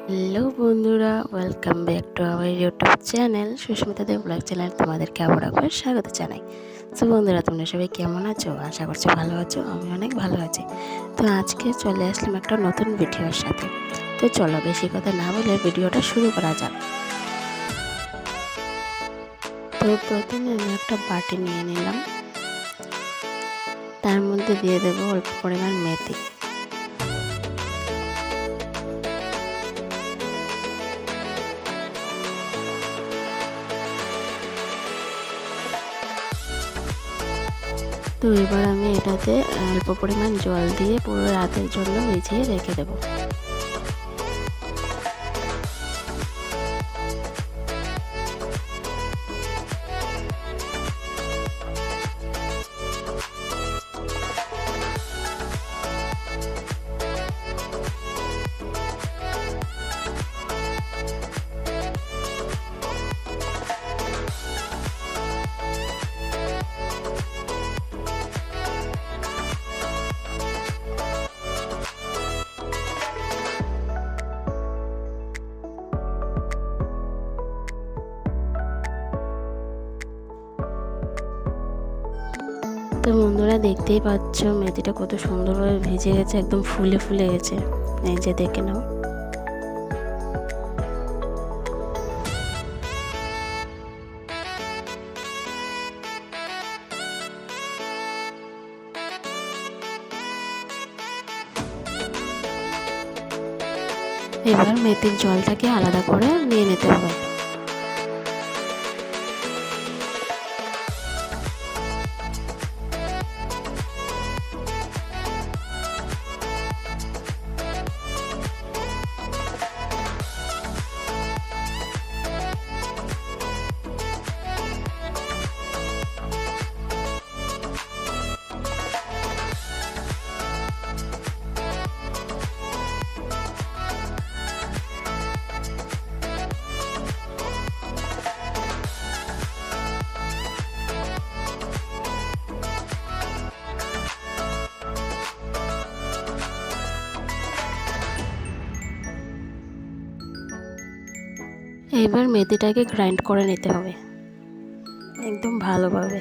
Hello বন্ধুরা, welcome back to our YouTube channel Susmita Dev vlog channel. তোমাদেরকে আবার একবার স্বাগত জানাই। তো বন্ধুরা, তোমরা সবাই কেমন আছো? আশা করছি ভালো আছো। আমি অনেক ভালো আছি। তো আজকে চলে আসলাম একটা নতুন ভিডিওর সাথে। তো চলো বেশি কথা না বলে ভিডিওটা শুরু করা যাক। তো প্রথমে আমি একটা বাটি নিয়ে নিলাম, তার মধ্যে দিয়ে দেবো অল্প পরিমাণ মেথি। তো এবার আমি এটাতে অল্প পরিমাণ জল দিয়ে পুরো রাতের জন্য ভিজিয়ে রেখে দেবো। তো বন্ধুরা, দেখতেই পাচ্ছ মেথিটা কত সুন্দরভাবে ভিজে গেছে, একদম ফুলে ফুলে গেছে। এই যে দেখে নাও। এবার মেথির জলটাকে আলাদা করে নিয়ে নিতে হবে। এবার মেথিটাকে গ্রাইন্ড করে নিতে হবে একদম ভালোভাবে।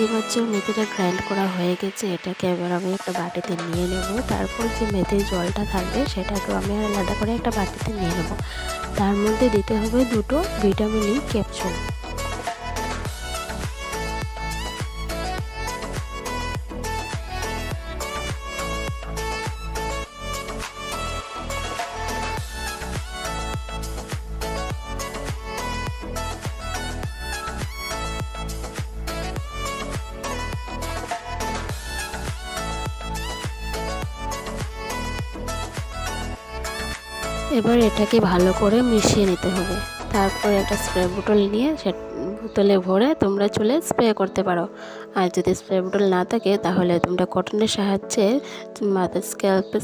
এবার যে মেথিটা গ্রাইন্ড করা হয়ে গেছে, এটাকে এবার আমি একটা বাটিতে নিয়ে নেব। তারপর যে মেথির জলটা থাকবে সেটাকেও আমি আলাদা করে একটা বাটিতে নিয়ে নেব। তার মধ্যে দিতে হবে 2টো ভিটামিন ই ক্যাপসুল। এবার এটাকে ভালো করে মিশিয়ে নিতে হবে। তারপর একটা স্প্রে বোতল নিয়ে সে বোতলে ভরে তোমরা চুলে স্প্রে করতে পারো। আর যদি স্প্রে বোতল না থাকে তাহলে তোমরা কটনের সাহায্যে মাথার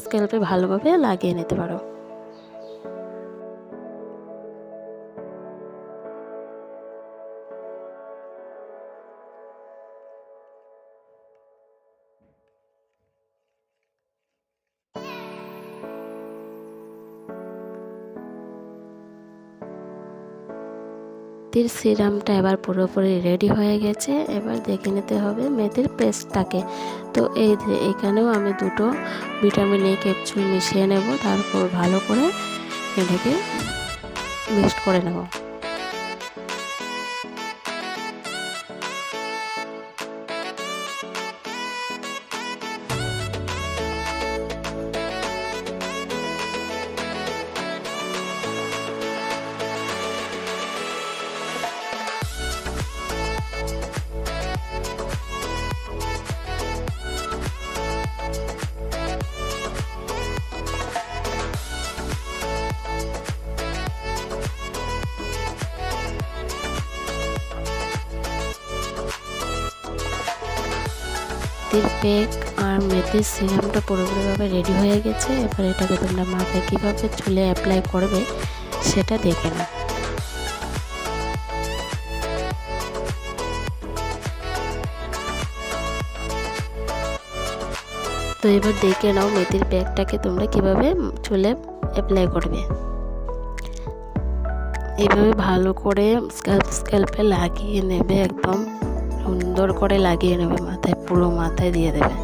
স্ক্যাল্পে ভালোভাবে লাগিয়ে নিতে পারো। মেথির সিরামটা এবার পুরোপুরি রেডি হয়ে গেছে। এবার দেখে নিতে হবে মেথির পেস্টটাকে। তো এখানেও আমি 2টো ভিটামিন ই ক্যাপসুল মিশিয়ে নেব। তারপর ভালো করে এটাকে মিক্সড করে নেব। মেথির প্যাক আর মেথির সিরামটা পুরোপুরিভাবে রেডি হয়ে গেছে। এবার এটাকে তোমরা মাথায় কীভাবে চুলে অ্যাপ্লাই করবে সেটা দেখে নাও। তো এবার দেখে নাও মেথির প্যাকটাকে তোমরা কিভাবে চুলে অ্যাপ্লাই করবে। এইভাবে ভালো করে স্ক্যাল্পে লাগিয়ে নেবে, একদম সুন্দর করে লাগিয়ে নেবে, মাথায় পুরো মাথায় দিয়ে দেবে।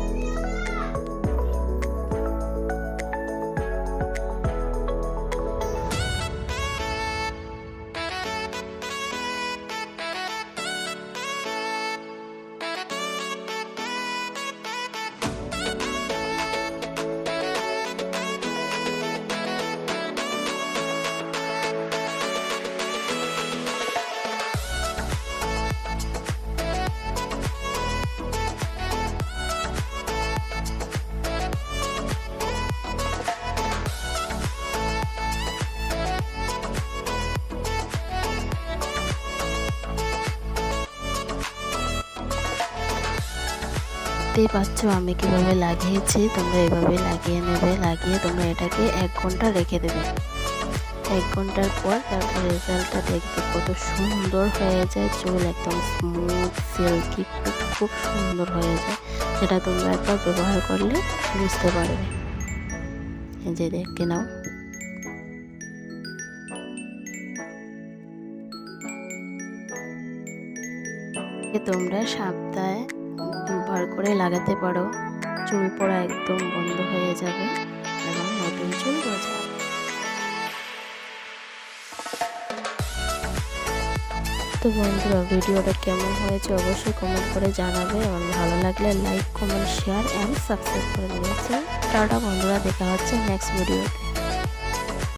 দেখতেই পাচ্ছ আমি কিভাবে লাগিয়েছি, তোমরা এভাবে লাগিয়ে নেবে। লাগিয়ে তোমরা এটাকে 1 ঘন্টা রেখে দেবে। 1 ঘন্টার পর তারপর রেজাল্টটা দেখবে কত সুন্দর হয়ে যায়, চুল একদম স্মুথ সিল্কি খুব সুন্দর হয়ে যায়। যেটা তোমরা একবার ব্যবহার করলে বুঝতে পারবে। এই যে দেখে নাও। তোমরা সপ্তাহে 2 বার করে লাগাতে পারো, চুল পড়া একদম বন্ধ হয়ে যাবে এবং নতুন চুল গজাবে। তো বন্ধুরা ভিডিওটা কেমন হয়েছে অবশ্যই কমেন্ট করে জানাবে এবং ভালো লাগলে like comment share and subscribe করে দিয়েছে। টাটা বন্ধুরা, দেখা হচ্ছে নেক্সট ভিডিও।